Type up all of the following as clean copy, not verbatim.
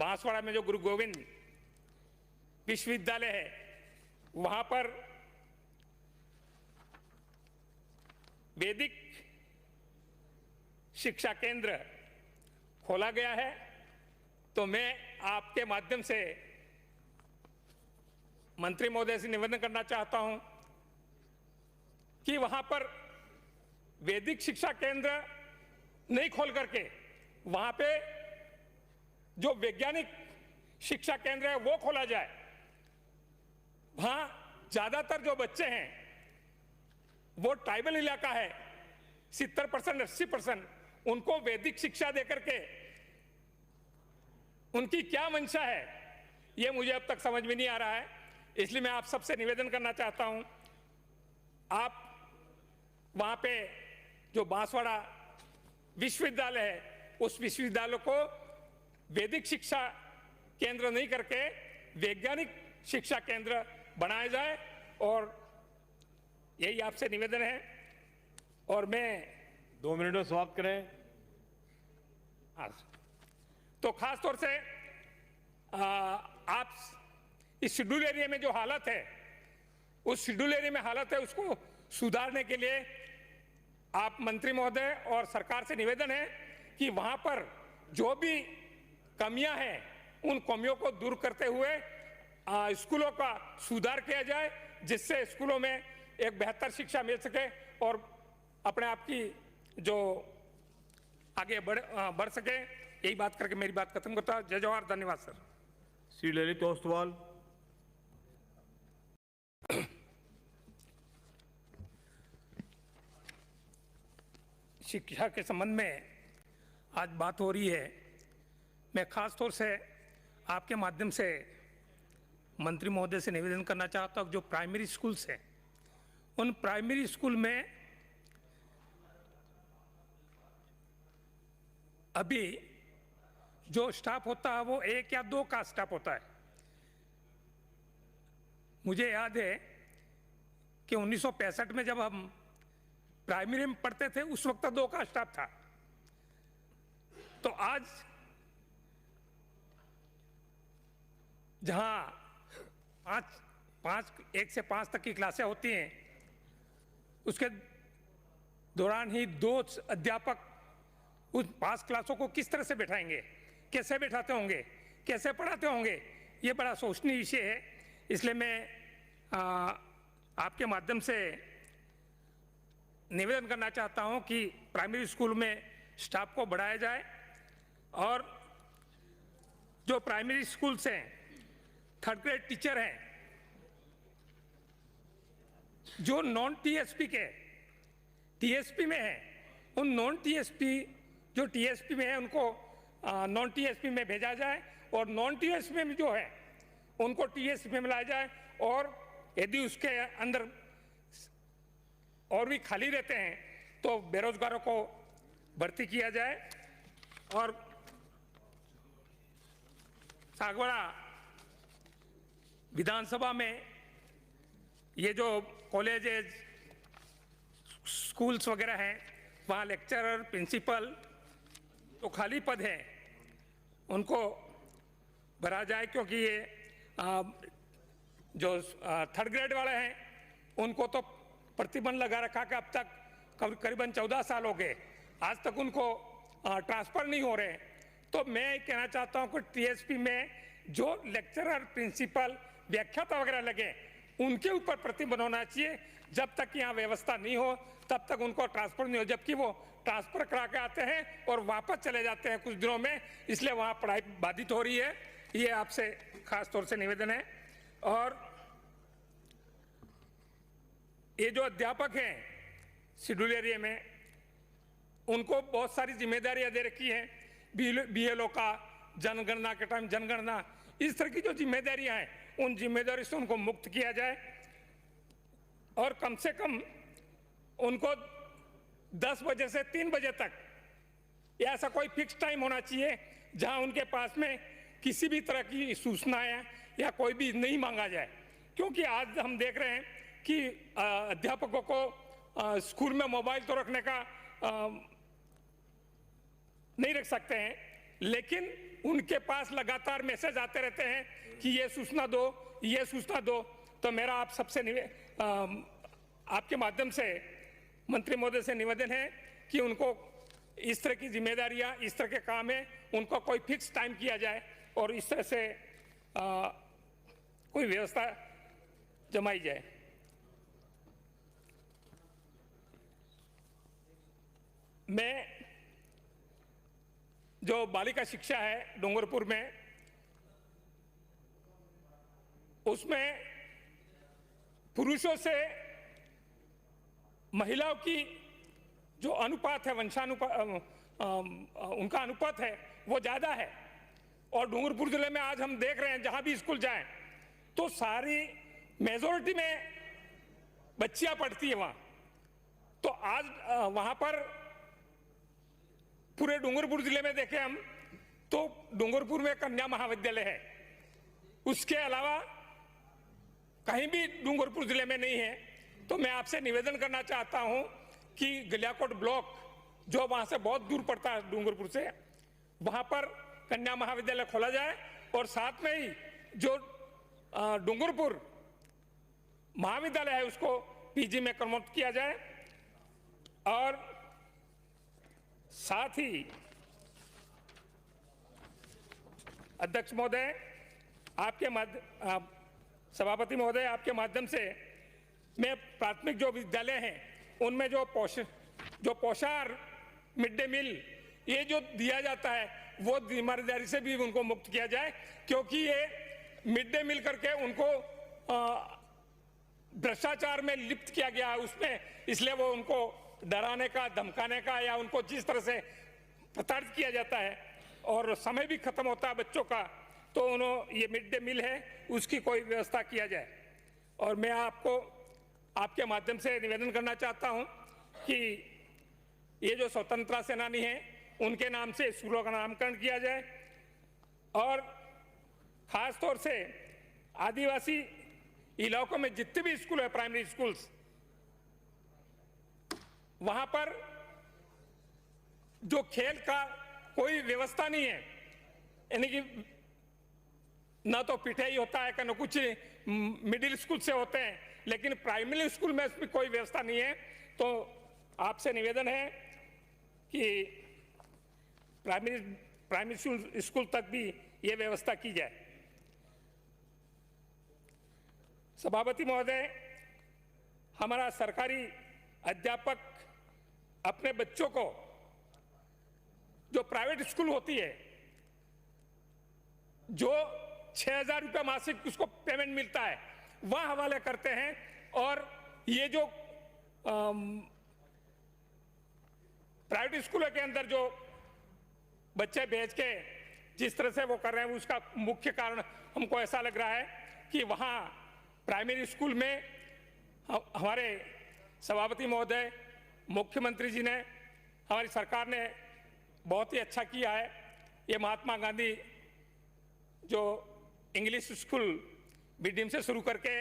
बांसवाड़ा में जो गुरु गोविंद विश्वविद्यालय है, वहां पर वैदिक शिक्षा केंद्र खोला गया है। तो मैं आपके माध्यम से मंत्री महोदय से निवेदन करना चाहता हूं कि वहां पर वैदिक शिक्षा केंद्र नहीं खोल करके वहां पे जो वैज्ञानिक शिक्षा केंद्र है वो खोला जाए। वहां ज्यादातर जो बच्चे हैं वो ट्राइबल इलाका है, 70% 80%, उनको वैदिक शिक्षा देकर के उनकी क्या मंशा है ये मुझे अब तक समझ में नहीं आ रहा है। इसलिए मैं आप सबसे निवेदन करना चाहता हूं, आप वहां पे जो बांसवाड़ा विश्वविद्यालय है उस विश्वविद्यालय को वैदिक शिक्षा केंद्र नहीं करके वैज्ञानिक शिक्षा केंद्र बनाया जाए, और यही आपसे निवेदन है। और मैं 2 मिनट में समाप्त करें। तो खास तौर से आप इस शेड्यूल एरिया में जो हालत है, उस शेड्यूल एरिया में हालत है, उसको सुधारने के लिए आप मंत्री महोदय और सरकार से निवेदन है कि वहां पर जो भी कमियां हैं उन कमियों को दूर करते हुए स्कूलों का सुधार किया जाए, जिससे स्कूलों में एक बेहतर शिक्षा मिल सके और अपने आप की जो आगे बढ़ सके। यही बात करके मेरी बात खत्म करता हूं। जय जवाहर, धन्यवाद सर। श्री ललित ओस्तवाल। शिक्षा के संबंध में आज बात हो रही है। मैं खास तौर से आपके माध्यम से मंत्री महोदय से निवेदन करना चाहता हूं, जो प्राइमरी स्कूल्स हैं उन प्राइमरी स्कूल में अभी जो स्टाफ होता है वो 1 या 2 का स्टाफ होता है। मुझे याद है कि 1965 में जब हम प्राइमरी में पढ़ते थे उस वक्त 2 का स्टाफ था। तो आज जहां 1 से 5 तक की क्लासें होती हैं, उसके दौरान ही 2 अध्यापक उस 5 क्लासों को किस तरह से बैठाएंगे, कैसे बैठाते होंगे, कैसे पढ़ाते होंगे, ये बड़ा सोचनीय विषय है। इसलिए मैं आपके माध्यम से निवेदन करना चाहता हूं कि प्राइमरी स्कूल में स्टाफ को बढ़ाया जाए, और जो प्राइमरी स्कूल्स हैं 3rd ग्रेड टीचर हैं जो नॉन टीएसपी के टीएसपी में हैं, उन नॉन टीएसपी जो टीएसपी में है उनको नॉन टीएसपी में भेजा जाए, और नॉन टीएसपी में जो है उनको टीएसपी में लाया जाए। और यदि उसके अंदर और भी खाली रहते हैं तो बेरोजगारों को भर्ती किया जाए। और सागवाड़ा विधानसभा में ये जो कॉलेजेस स्कूल्स वगैरह हैं वहाँ लेक्चरर प्रिंसिपल तो खाली पद हैं उनको भरा जाए, क्योंकि ये जो 3rd ग्रेड वाले हैं उनको तो प्रतिबंध लगा रखा कि अब तक करीबन 14 साल हो गए, आज तक उनको ट्रांसफर नहीं हो रहे। तो मैं कहना चाहता हूं कि टीएसपी में जो लेक्चरर प्रिंसिपल व्याख्याता वगैरह लगे उनके ऊपर प्रतिबंध होना चाहिए। जब तक यहाँ व्यवस्था नहीं हो तब तक उनको ट्रांसफर नहीं हो, जबकि वो ट्रांसफर करा के आते हैं और वापस चले जाते हैं कुछ दिनों में, इसलिए वहाँ पढ़ाई बाधित हो रही है। ये आपसे खास तौर से निवेदन है। और ये जो अध्यापक हैं शेड्यूल एरिया में उनको बहुत सारी जिम्मेदारियां दे रखी हैं, बीएलओ का जनगणना के टाइम जनगणना, इस तरह की जो जिम्मेदारियां हैं उन जिम्मेदारी से उनको मुक्त किया जाए, और कम से कम उनको 10 बजे से 3 बजे तक ऐसा कोई फिक्स टाइम होना चाहिए जहां उनके पास में किसी भी तरह की सूचनाएं या कोई भी नहीं मांगा जाए। क्योंकि आज हम देख रहे हैं कि अध्यापकों को स्कूल में मोबाइल तो रखने का नहीं रख सकते हैं, लेकिन उनके पास लगातार मैसेज आते रहते हैं कि ये सूचना दो, ये सूचना दो। तो मेरा आप सबसे आपके माध्यम से मंत्री महोदय से निवेदन है कि उनको इस तरह की जिम्मेदारियां, इस तरह के काम है, उनको कोई फिक्स टाइम किया जाए और इस तरह से कोई व्यवस्था जमाई जाए। मैं जो बालिका शिक्षा है डूंगरपुर में, उसमें पुरुषों से महिलाओं की जो अनुपात है, उनका अनुपात है वो ज्यादा है। और डूंगरपुर जिले में आज हम देख रहे हैं जहां भी स्कूल जाएं तो सारी मेजोरिटी में बच्चियां पढ़ती है वहां। तो आज वहां पर पूरे डूंगरपुर जिले में देखें हम तो डूंगरपुर में कन्या महाविद्यालय है, उसके अलावा कहीं भी डूंगरपुर जिले में नहीं है। तो मैं आपसे निवेदन करना चाहता हूं कि गलियाकोट ब्लॉक जो वहां से बहुत दूर पड़ता है डूंगरपुर से, वहां पर कन्या महाविद्यालय खोला जाए और साथ में ही जो डूंगरपुर महाविद्यालय है उसको पीजी में कन्वर्ट किया जाए। और साथ ही अध्यक्ष महोदय, सभापति महोदय, आपके माध्यम से मैं प्राथमिक जो विद्यालय हैं उनमें जो पोषाहार मिड डे मील ये जो दिया जाता है वो ईमानदारी से भी उनको मुक्त किया जाए, क्योंकि ये मिड डे मील करके उनको भ्रष्टाचार में लिप्त किया गया है उसमें, इसलिए वो उनको डराने का, धमकाने का या उनको जिस तरह से प्रताड़ित किया जाता है और समय भी खत्म होता है बच्चों का, तो उन्होंने ये मिड डे मील है उसकी कोई व्यवस्था किया जाए। और मैं आपको आपके माध्यम से निवेदन करना चाहता हूं कि ये जो स्वतंत्रता सेनानी हैं उनके नाम से स्कूलों का नामकरण किया जाए और खास तौर से आदिवासी इलाकों में जितने भी स्कूल है, प्राइमरी स्कूल्स, वहां पर जो खेल का कोई व्यवस्था नहीं है, यानी कि ना तो पिटाई होता है, ना कुछ मिडिल स्कूल से होते हैं, लेकिन प्राइमरी स्कूल में इसमें कोई व्यवस्था नहीं है। तो आपसे निवेदन है कि प्राइमरी स्कूल तक भी ये व्यवस्था की जाए। सभापति महोदय, हमारा सरकारी अध्यापक अपने बच्चों को जो प्राइवेट स्कूल होती है, जो 6,000 रुपये मासिक उसको पेमेंट मिलता है, वह हवाले करते हैं। और ये जो प्राइवेट स्कूलों के अंदर जो बच्चे भेज के जिस तरह से वो कर रहे हैं, उसका मुख्य कारण हमको ऐसा लग रहा है कि वहाँ प्राइमरी स्कूल में हमारे सभापति महोदय, मुख्यमंत्री जी ने, हमारी सरकार ने बहुत ही अच्छा किया है। ये महात्मा गांधी जो इंग्लिश स्कूल बीडीएम से शुरू करके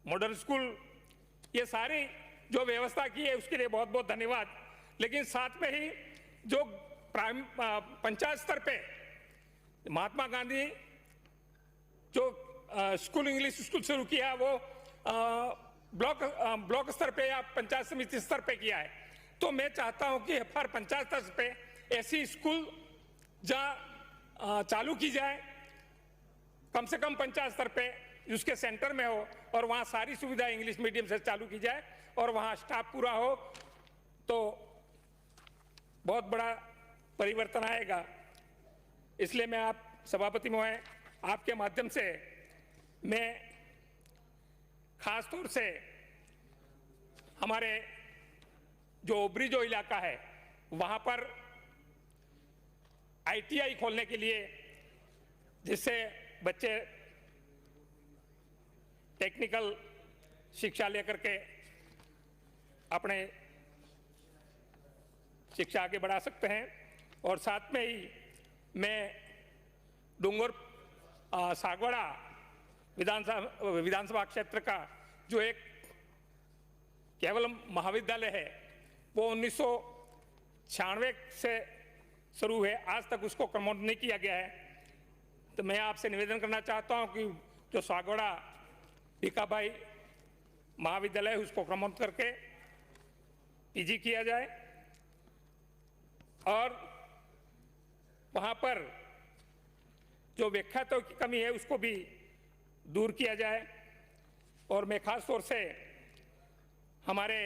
मॉडल स्कूल, ये सारी जो व्यवस्था की है उसके लिए बहुत बहुत धन्यवाद। लेकिन साथ में ही जो पंचायत स्तर पे महात्मा गांधी जो स्कूल इंग्लिश स्कूल शुरू किया है वो ब्लॉक स्तर पे या पंचायत समिति स्तर पे किया है। तो मैं चाहता हूं कि हर पंचायत स्तर पे ऐसी स्कूल जहां चालू की जाए, कम से कम पंचायत स्तर पे उसके सेंटर में हो और वहां सारी सुविधा इंग्लिश मीडियम से चालू की जाए और वहां स्टाफ पूरा हो, तो बहुत बड़ा परिवर्तन आएगा। इसलिए मैं आप सभापति महोदय, आपके माध्यम से मैं खास तौर से हमारे जो ओबरी जो इलाका है वहां पर आईटीआई खोलने के लिए, जिससे बच्चे टेक्निकल शिक्षा लेकर के अपने शिक्षा आगे बढ़ा सकते हैं। और साथ में ही मैं डूंगर सागवाड़ा विधानसभा क्षेत्र का जो एक केवल महाविद्यालय है वो 96 से शुरू है, आज तक उसको प्रमोट नहीं किया गया है। तो मैं आपसे निवेदन करना चाहता हूं कि जो सागवाड़ा भीखाबाई महाविद्यालय उसको प्रमोट करके पीजी किया जाए और वहां पर जो व्याख्यातों की कमी है उसको भी दूर किया जाए। और मैं खास तौर से हमारे